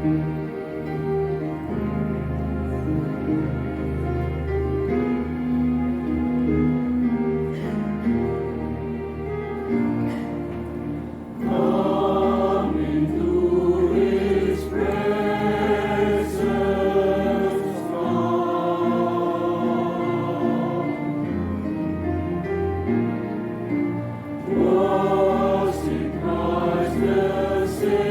Christ the Savior.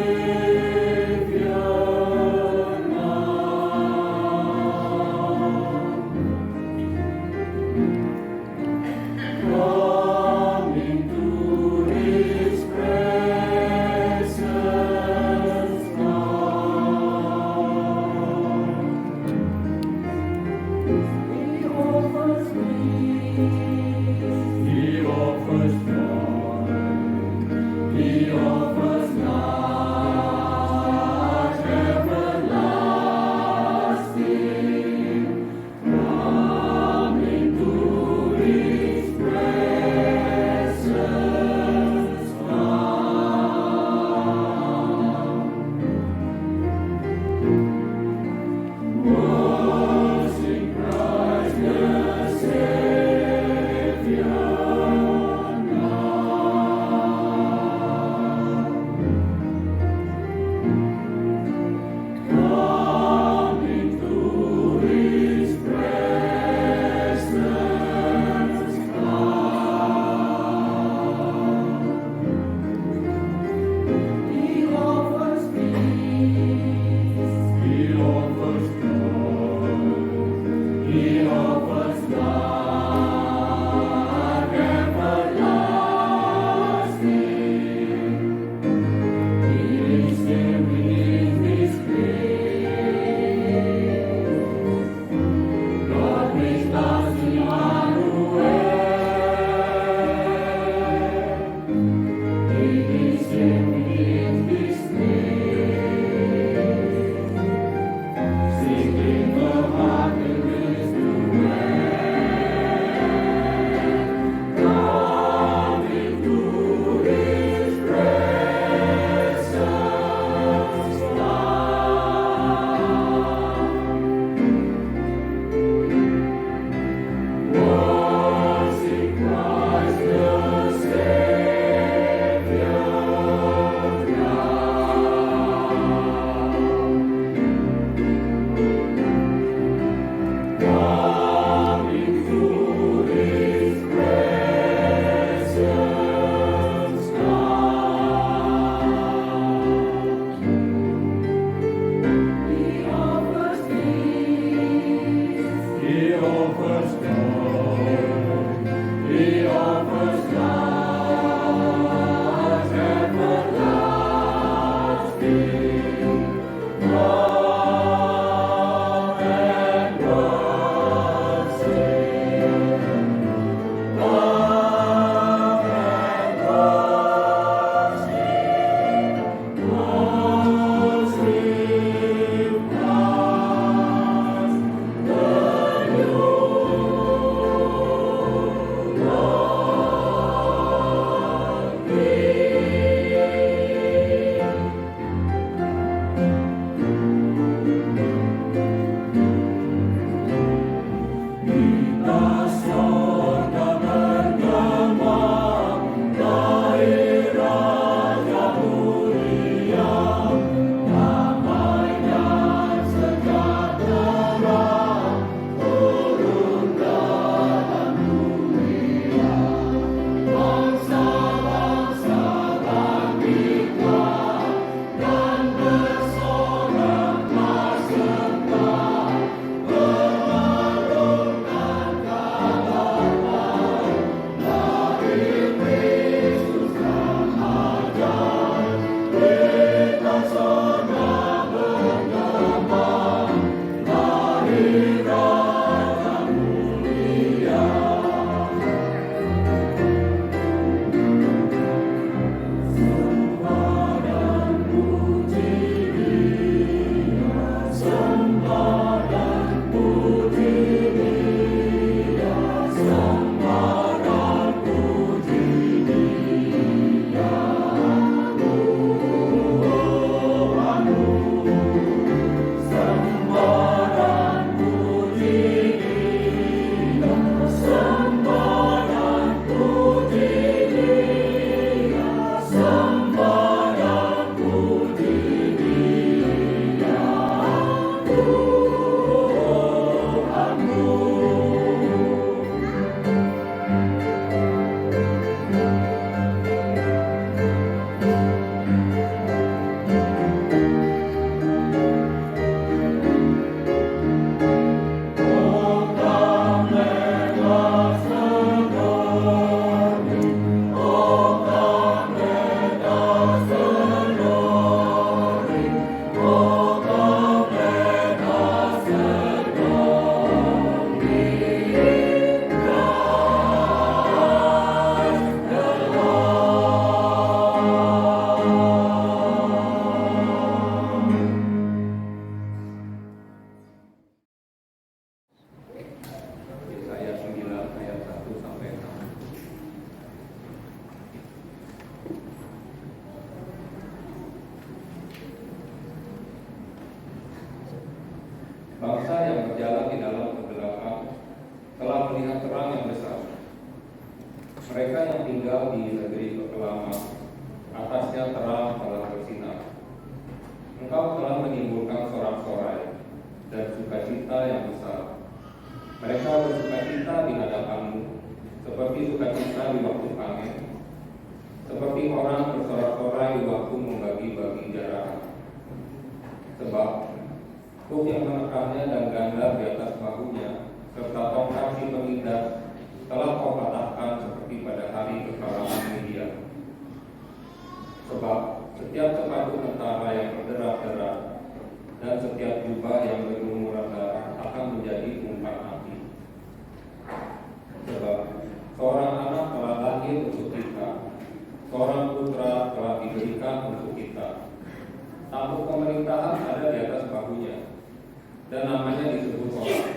Bangsa yang berjalan di dalam kegelapan telah melihat terang yang besar. Mereka yang tinggal di negeri kekelaman, atasnya terang telah bersinar. Engkau telah menimbulkan sorak-sorai dan sukacita yang besar. Mereka bersukacita di hadapanmu, seperti sukacita di waktu panen, seperti orang bersorak-sorai di waktu membagi-bagi jarahan. Sebab kuk yang menekannya dan gandar di atas bahunya, serta tongkat si pengindah telah kau patahkan seperti pada hari kekalahan Media. Sebab setiap sepatu tentara yang berderak-derak dan setiap jubah yang berlumuran darah akan menjadi umpan api. Sebab seorang anak telah lahir untuk kita, seorang putra telah diberikan untuk kita. Tampuk pemerintahan ada di atas bahunya, dan namanya disebut Orang,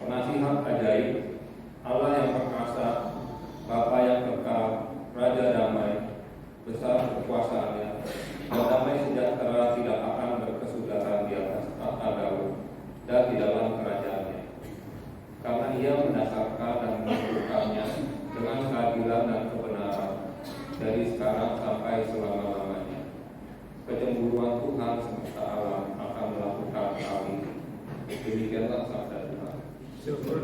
Penasihat Ajaib, Allah yang perkasa, Bapa yang kekal, Raja damai, besar kekuasaannya, dan damai sejahtera tidak akan berkesudahan di atas tahta Daud dan di dalam kerajaannya. Karena Ia mendasarkan dan menentukannya dengan keadilan dan kebenaran dari sekarang sampai selama-lamanya. Kecemburuan Tuhan semesta alam akan melakukan hal ini. Demikianlah sabda Tuhan. Syukur.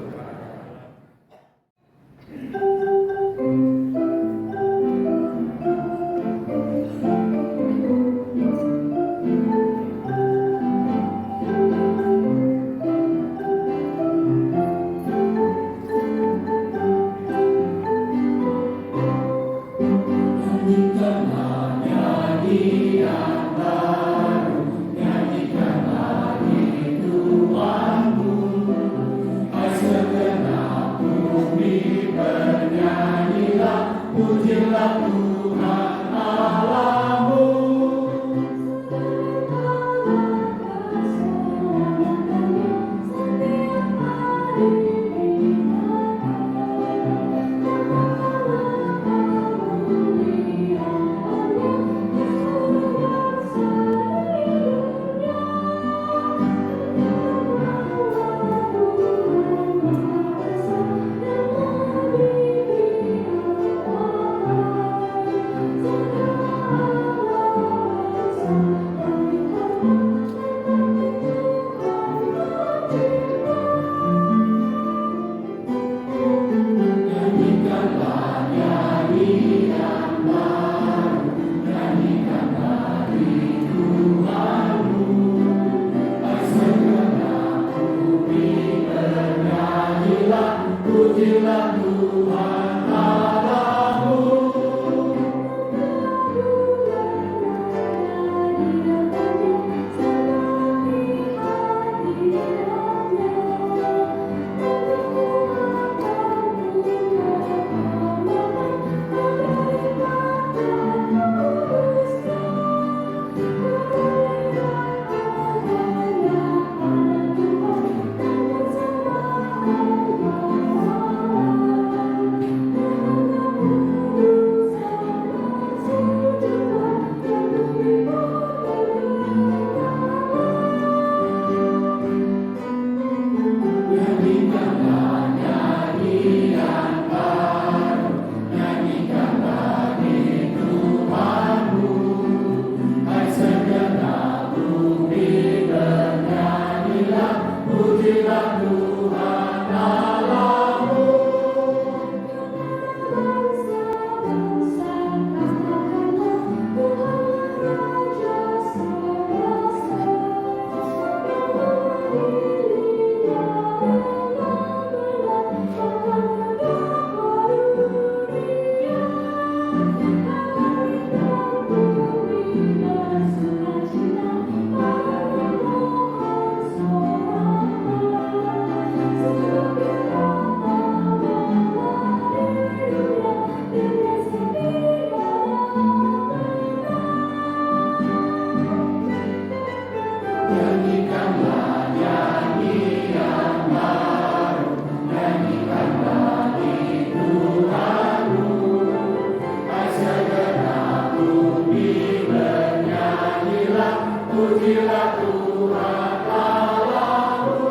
Pujilah Tuhan Allahmu.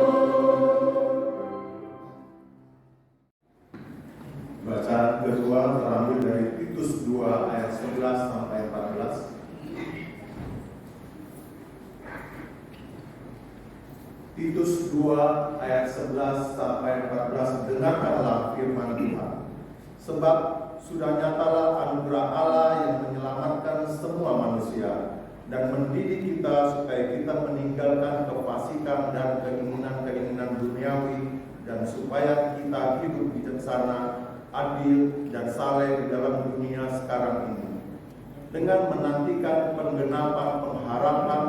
Titus 2 ayat 11 sampai 14, dengarkanlah firman Tuhan. Sebab sudah nyatalah anugerah Allah yang menyelamatkan semua manusia dan mendidik kita supaya kita meninggalkan kefasikan dan keinginan-keinginan duniawi, dan supaya kita hidup bijaksana, adil, dan saleh di dalam dunia sekarang ini, dengan menantikan penggenapan pengharapan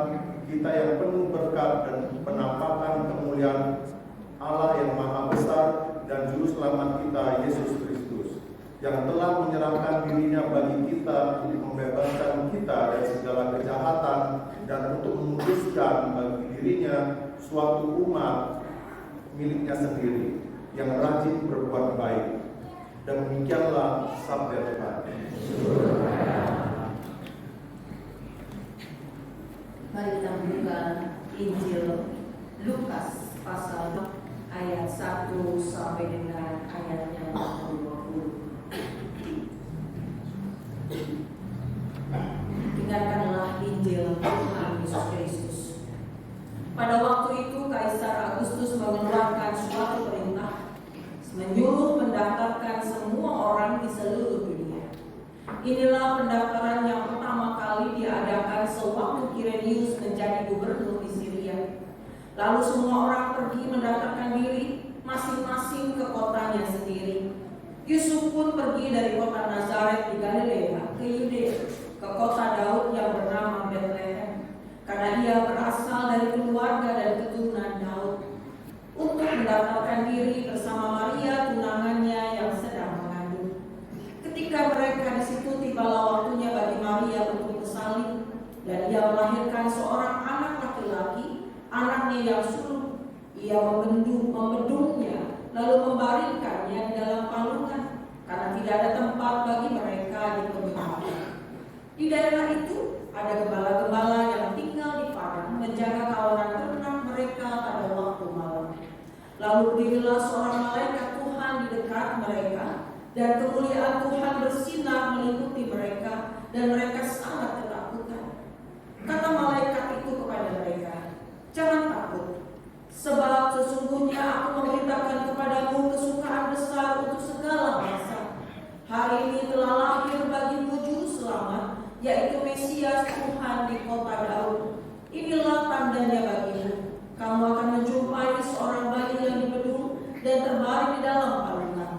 kita yang penuh berkat dan penampakan kemuliaan Allah yang maha besar dan juru selamat kita Yesus Kristus, yang telah menyerahkan dirinya bagi kita untuk membebaskan kita dari segala kejahatan dan untuk menguduskan bagi dirinya suatu umat miliknya sendiri yang rajin berbuat baik. Demikianlah sabda Tuhan. Mari kita buka Injil Lukas pasal ayat 1 sampai dengan ayatnya 20. Dengarkanlah Injil Tuhan Yesus Kristus. Pada waktu itu Kaisar Agustus mengeluarkan suatu perintah menyuruh mendaftarkan semua orang di seluruh dunia. Inilah pendaftaran yang pertama kali diadakan sewaktu Kirenius menjadi gubernur di Syria. Lalu semua orang pergi mendaftarkan diri masing-masing ke kotanya sendiri. Yusuf pun pergi dari kota Nazaret di Galilea ke Yudea, ke kota Daud yang bernama Betlehem, karena ia berasal dari keluarga dan keturunan Daud, untuk mendaftarkan diri bersama Maria tunangannya yang sedang mengandung. Ketika mereka di situ, tibalah waktunya bagi Maria untuk bersalin, dan ia melahirkan seorang anak laki-laki, anaknya yang sulung. Ia membendungnya, lalu membaringkannya di dalam palungan, karena tidak ada tempat bagi mereka di penginapan. Di daerah itu ada gembala-gembala yang tinggal di padang menjaga kawanan ternak mereka pada waktu malam. Lalu berdirilah seorang malaikat Tuhan di dekat mereka, dan kemuliaan Tuhan bersinar meliputi mereka, dan mereka sangat ketakutan. Kata malaikat itu kepada mereka, "Jangan takut, sebab sesungguhnya aku memberitakan kepadamu kesukaan besar untuk segala bangsa. Hari ini telah lahir bagimu juru selamat, yaitu Mesias Tuhan di kota Daud. Inilah tandanya bagimu, kamu akan menjumpai seorang bayi yang dibendung dan terbaring di dalam palungan."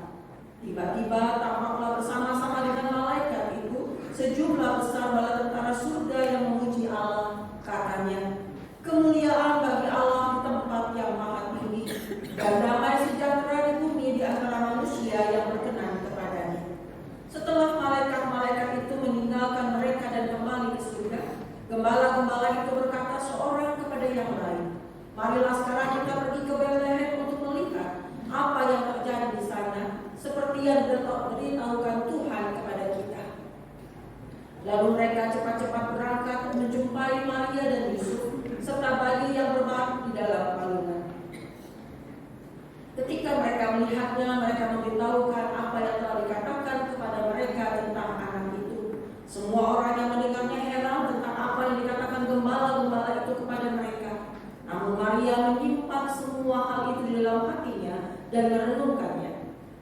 Tiba-tiba tampaklah bersama-sama dengan malaikat itu sejumlah besar bala tentara surga yang memuji Allah. Katanya, "Kemuliaan bagi Allah di tempat yang maha tinggi, dan damai sejahtera di bumi di antara manusia yang berkenan kepadanya." Setelah malaikat-malaikat itu meninggalkan mereka dan kembali ke surga, gembala-gembala itu berkata seorang kepada yang lain, "Marilah sekarang kita pergi ke Betlehem untuk melihat apa yang terjadi di sana, seperti yang diberitahukan Tuhan kepada kita." Lalu mereka cepat-cepat berangkat menjumpai Maria dan Yusuf serta bayi yang berbaring di dalam palungan. Ketika mereka melihatnya, mereka memberitahukan apa yang telah dikatakan kepada mereka tentang anak itu. Semua orang yang mendengarnya heran tentang apa yang dikatakan gembala-gembala itu kepada mereka. Namun Maria menyimpan semua hal itu di dalam hatinya dan merenungkannya.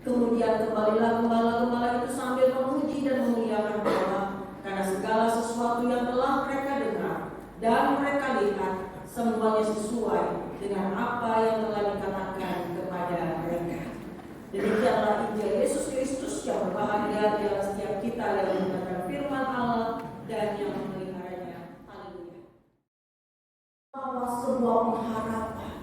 Kemudian kembalilah gembala-gembala itu sambil memuji dan memuliakan Allah, karena segala sesuatu yang telah mereka dengar dan mereka lihat semuanya sesuai dengan apa yang telah dikatakan kepada mereka. Demikianlah Injil Yesus Kristus yang berbahagia di atas setiap kita yang mendengarkan firman Allah dan yang memeliharanya. Haleluya. Bahwa sebuah pengharapan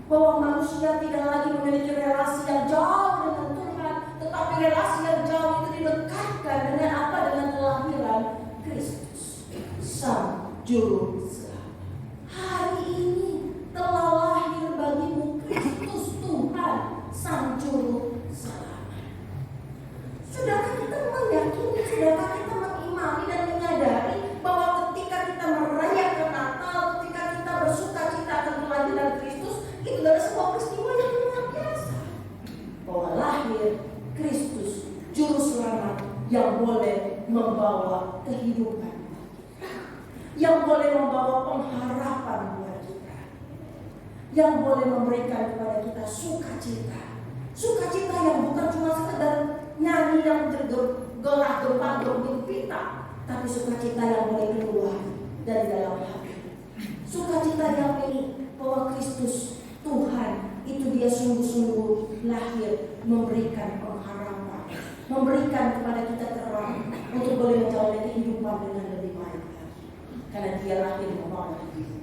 bahwa manusia tidak lagi memiliki relasi yang jauh dengan Tuhan, tetapi relasi yang jauh itu didekatkan dengan apa? Dengan kelahiran Kristus, Sang Juru Selamat. Hari ini telah lahir bagimu Kristus Tuhan, Sang Juru Selamat. Sudahkah kita meyakini, sudahkah kita mengimani dan menyadari bahwa ketika kita merayakan Natal, ketika kita bersuka cita akan kelahiran Kristus, itu adalah sebuah peristiwa yang luar biasa, bahwa lahir Kristus Juru Selamat yang boleh membawa kehidupan bagi kita, yang boleh membawa pengharapan buat kita. yang boleh memberikan kepada kita sukacita. Sukacita yang bukan cuma sekedar nyanyi yang tergerak gempar gempita, tapi sukacita yang boleh keluar dari dalam hati. Sukacita yang ini bahwa Kristus Tuhan itu dia sungguh-sungguh lahir memberikan pengharapan, memberikan kepada kita terang untuk boleh menjalani kehidupan dengan lebih baik lagi. Karena dia lahir membawa kehidupan.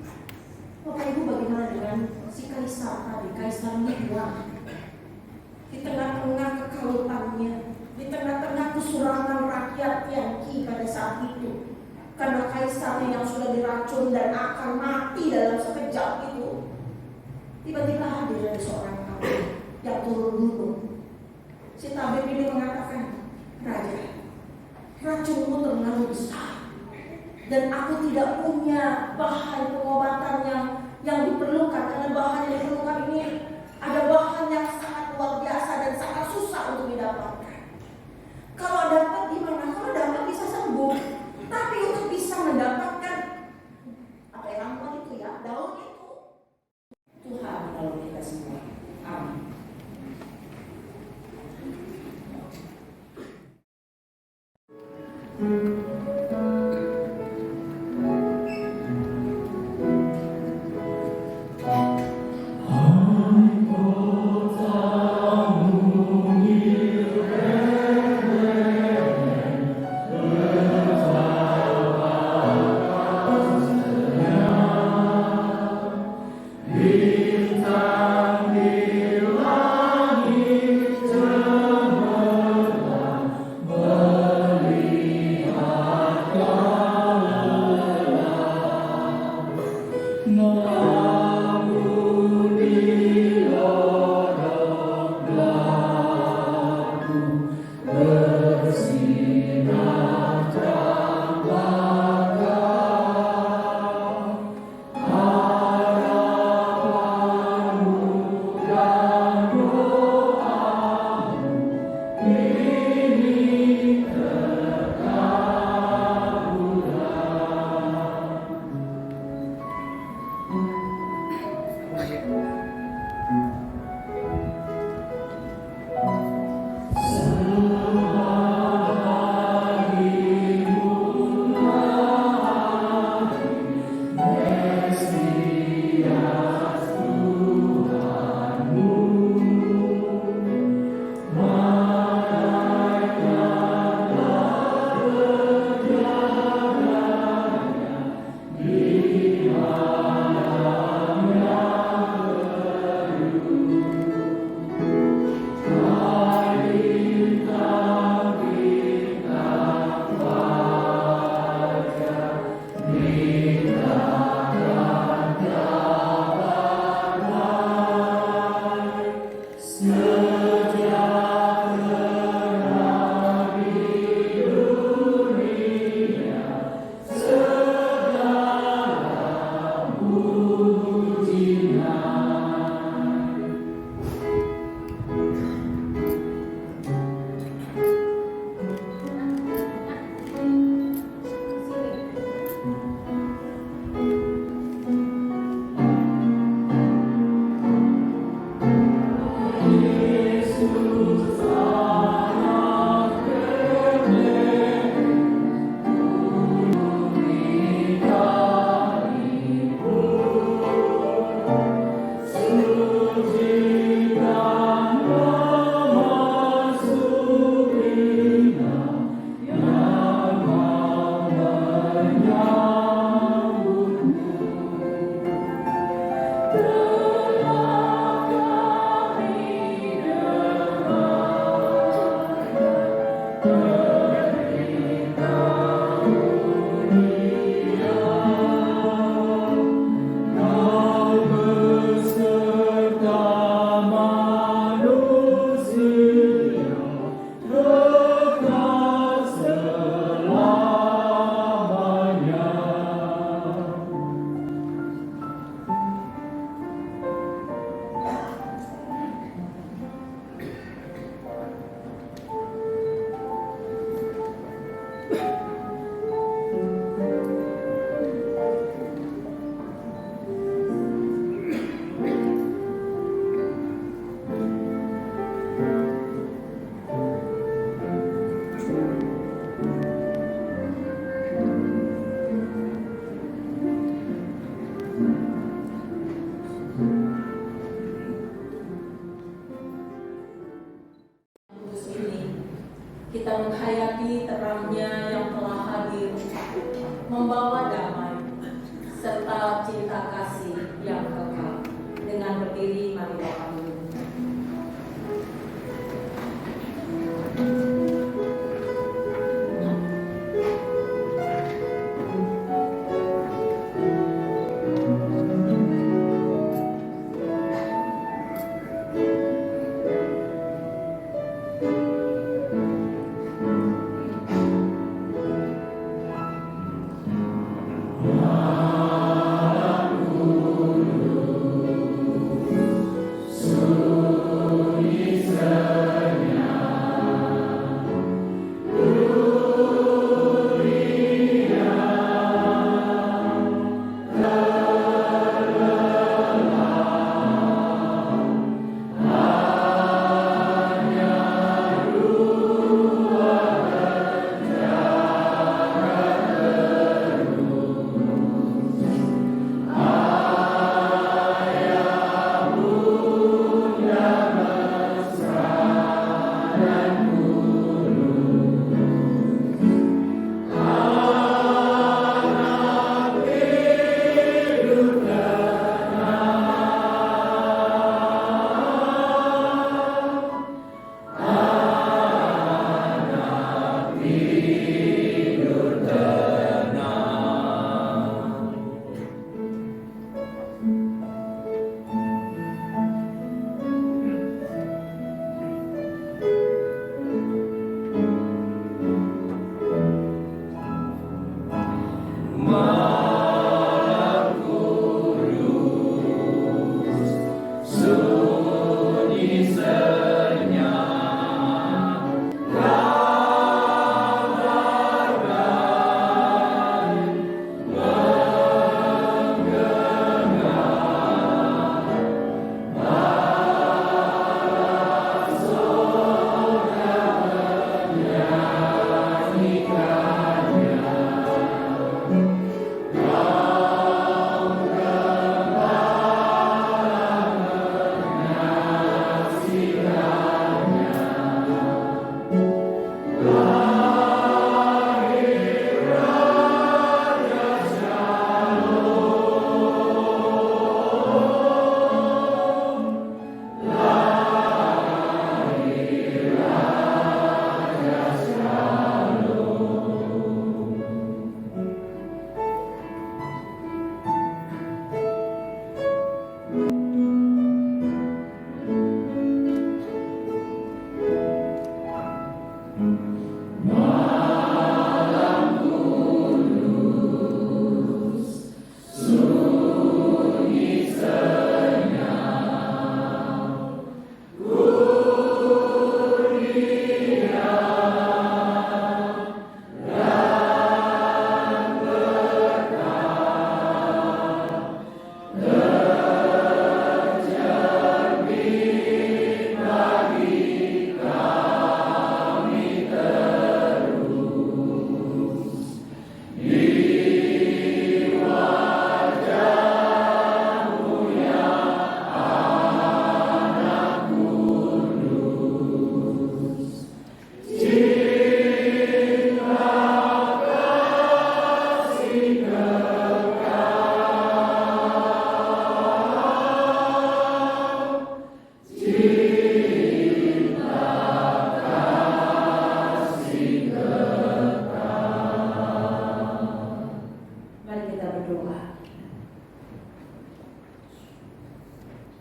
Bapak Ibu, bagaimana dengan si kaisar tadi, kaisar Nero? Di tengah-tengah kekalutannya, di tengah-tengah kesurangan rakyat Yanki pada saat itu, karena kaisarnya yang sudah diracun dan akan mati dalam sekejap itu, tiba-tiba hadir dari seorang tabib yang turun gunung. Si tabib ini mengatakan, "Raja, racunmu terlalu besar, dan aku tidak punya bahan pengobatan yang diperlukan, karena bahan yang diperlukan ini ada bahan yang sangat luar biasa dan sangat susah untuk didapatkan. Kalau dapat gimana? Kalau dapat bisa sembuh, tapi untuk bisa mendapatkan apa yang ramuan itu ya, daun itu, Tuhan menolong kita semua. Amin."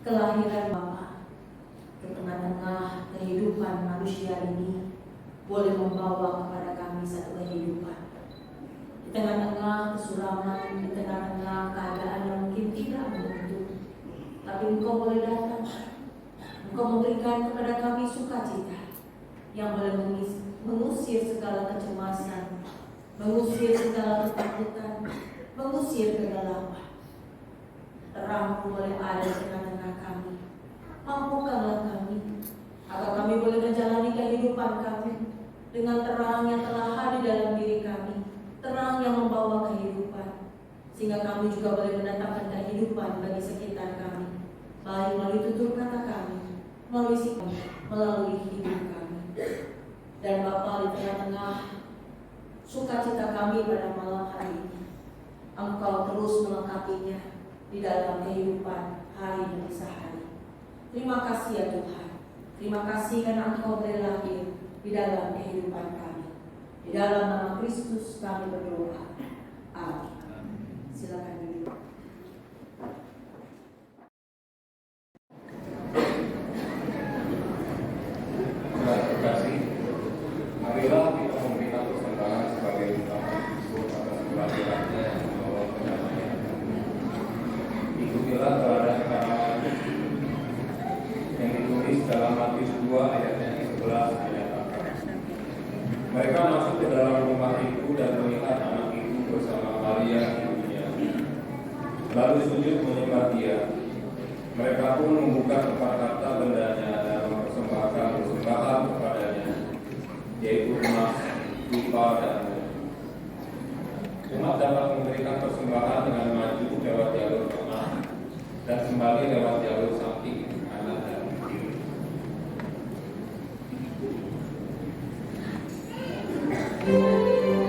kelahiran Bapa ke tengah-tengah kehidupan manusia ini boleh membawa kepada kami satu kehidupan. Di tengah-tengah kesuraman, di tengah-tengah keadaan yang mungkin tidak menentu, tapi Engkau boleh datang. Engkau memberikan kepada kami sukacita yang boleh mengusir segala kecemasan, mengusir segala ketakutan, mengusir kegelapan. Terang boleh ada di tengah-tengah kami. Mampukanlah kami agar kami boleh menjalani kehidupan kami dengan terang yang telah hadir dalam diri kami, terang yang membawa kehidupan, sehingga kami juga boleh mendatangkan kehidupan bagi sekitar kami, baik melalui tutur kata kami, melalui sikap, melalui hidup kami. Dan Bapa, di tengah-tengah sukacita kami pada malam hari ini, Engkau terus melengkapinya di dalam kehidupan hari demi sehari. Terima kasih ya Tuhan. Terima kasih karena Engkau boleh lahir di dalam kehidupan kami. Di dalam nama Kristus kami berdoa. Amin. Silakan duduk. Terima kasih. Marilah kita memberikan persembahan sebagai ungkapan syukur atas kehadirannya yang membawa kedamaian. Ikutilah teladan karangan yang ditulis dalam Matius 2 ayat yang ke-11 ayat 4. Mereka masuk ke dalam rumah itu dan melihat anak itu bersama Maria ibunya, lalu sujud menyembah dia. Mereka pun membuka tempat harta bendanya dan mempersembahkan persembahan kepadanya, yaitu emas, pipa, dan mur. Umat dapat memberikan persembahan dengan maju lewat jalur tengah dan kembali lewat jalur samping kanan dan kiri. Maria,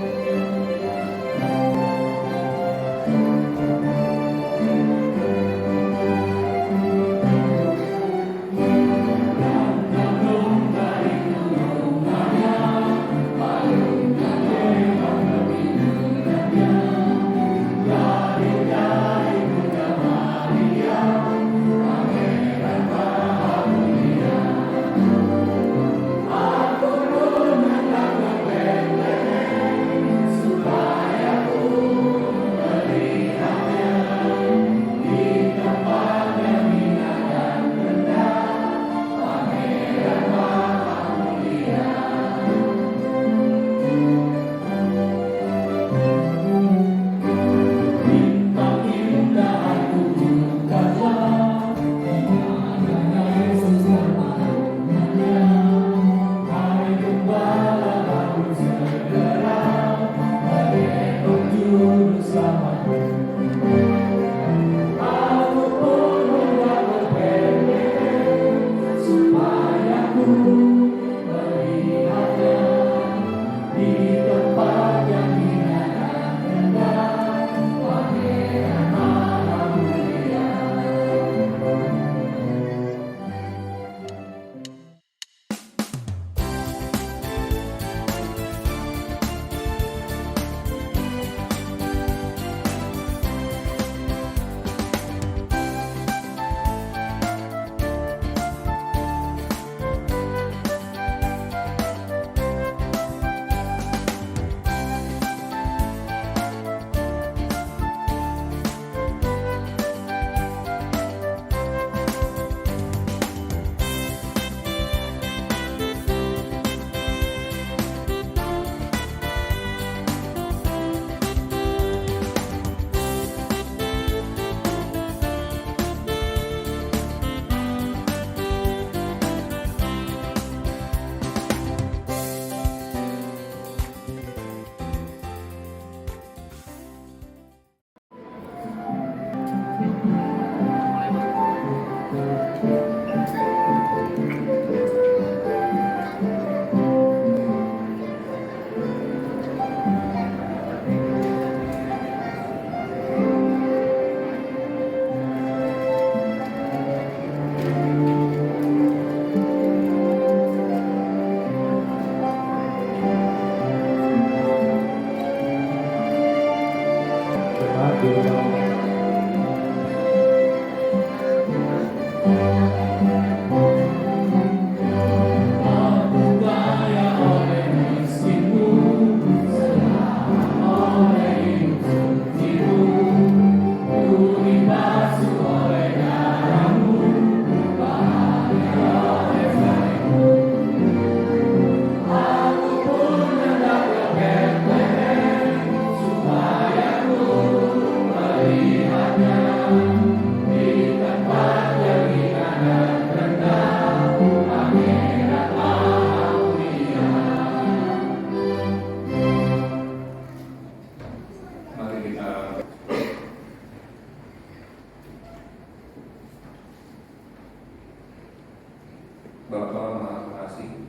Bapa Maha Pengasih,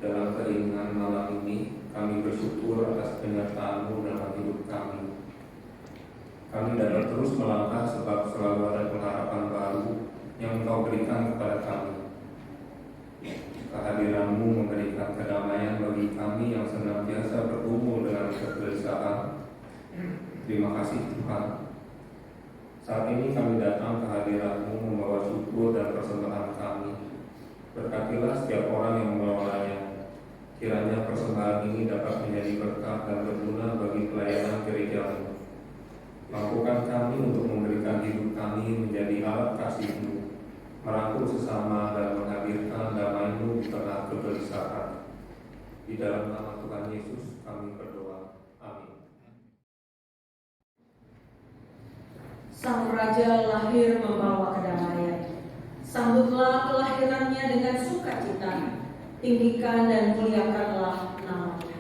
dalam keringan malam ini kami bersyukur atas penyertaan-Mu dalam hidup kami. Kami dapat terus melangkah sebab selalu ada pengharapan baru yang Engkau berikan kepada kami. Kehadiran-Mu memberikan kedamaian bagi kami yang senantiasa bergumul dengan kegelisahan. Terima kasih Tuhan. Saat ini kami datang ke hadirat-Mu membawa syukur dan persembahan kami. Berkatilah setiap orang yang mengelolanya. Kiranya persembahan ini dapat menjadi berkat dan berguna bagi pelayanan gereja-Mu. Mampukan kami untuk memberikan hidup kami menjadi alat kasih-Mu, merangkul sesama dan menghadirkan damai-Mu di tengah kegelisahan. Di dalam nama Tuhan Yesus kami berdoa. Amin. Sang Raja lahir membawa kedamaian. Sambutlah kelahirannya dengan sukacita. Tinggikan dan muliakanlah nama-Nya.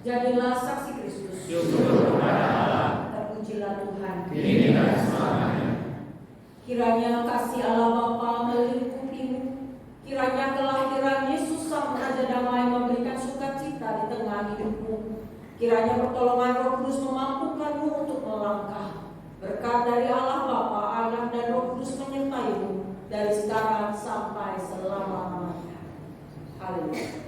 Jadilah saksi Kristus. Terpujilah Tuhan. Kiranya kasih Allah Bapa melingkupimu. Kiranya kelahiran Yesus Sang Raja Damai memberikan sukacita di tengah hidupmu. Kiranya pertolongan Roh Kudus memampukanmu untuk melangkah. Berkat dari Allah Bapa, Anak dan Roh Kudus menyertaimu dari sekarang sampai selama-lamanya. Haleluya.